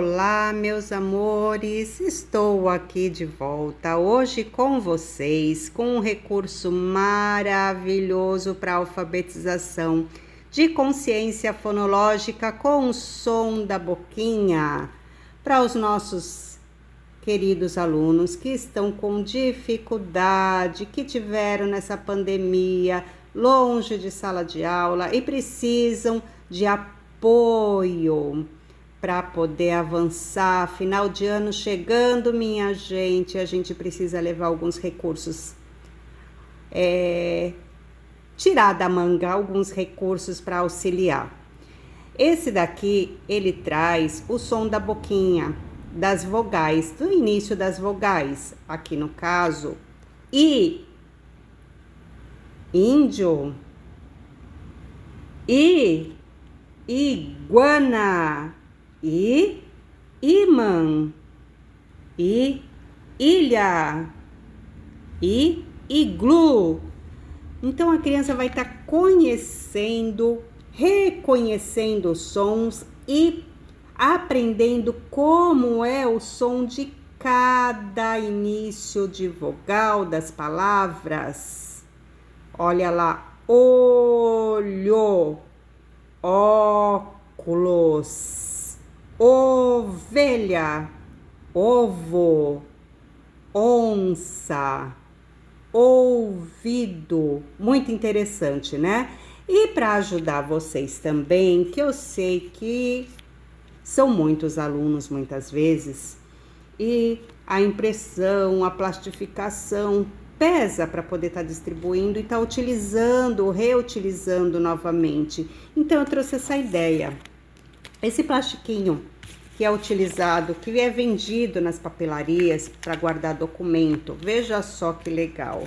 Olá, meus amores, estou aqui de volta hoje com vocês com um recurso maravilhoso para alfabetização de consciência fonológica com o som da boquinha para os nossos queridos alunos que estão com dificuldade, que tiveram nessa pandemia longe de sala de aula e precisam de apoio para poder avançar. Final de ano chegando, minha gente, a gente precisa levar alguns recursos, tirar da manga alguns recursos para auxiliar. Esse daqui, ele traz o som da boquinha, das vogais, do início das vogais. Aqui no caso, índio, iguana, imã, ilha, iglu. Então a criança vai estar conhecendo, reconhecendo os sons e aprendendo como é o som de cada início de vogal das palavras. Olha lá, olho, óculos, ovelha, ovo, onça, ouvido. Muito interessante, né? E para ajudar vocês também, que eu sei que são muitos alunos muitas vezes, e a impressão, a plastificação pesa para poder estar distribuindo e estar utilizando, reutilizando novamente. Então eu trouxe essa ideia. Esse plastiquinho que é utilizado, que é vendido nas papelarias para guardar documento, veja só que legal.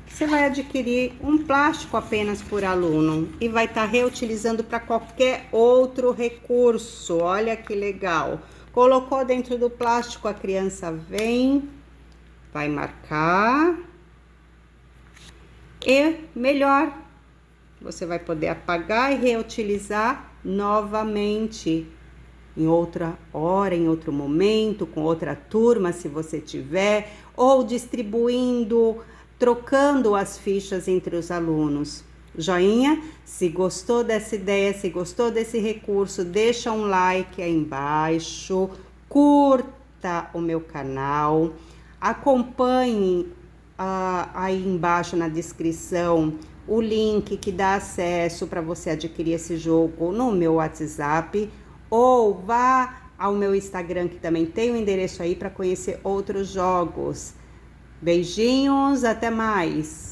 Você vai adquirir um plástico apenas por aluno e vai estar reutilizando para qualquer outro recurso. Olha que legal. Colocou dentro do plástico, a criança vem, vai marcar e melhor, você vai poder apagar e reutilizar novamente em outra hora, em outro momento, com outra turma, se você tiver, ou distribuindo, trocando as fichas entre os alunos. Joinha? Se gostou dessa ideia, se gostou desse recurso, deixa um like aí embaixo, curta o meu canal, acompanhe aí embaixo na descrição o link que dá acesso para você adquirir esse jogo no meu WhatsApp, ou vá ao meu Instagram, que também tem o endereço aí para conhecer outros jogos. Beijinhos, até mais!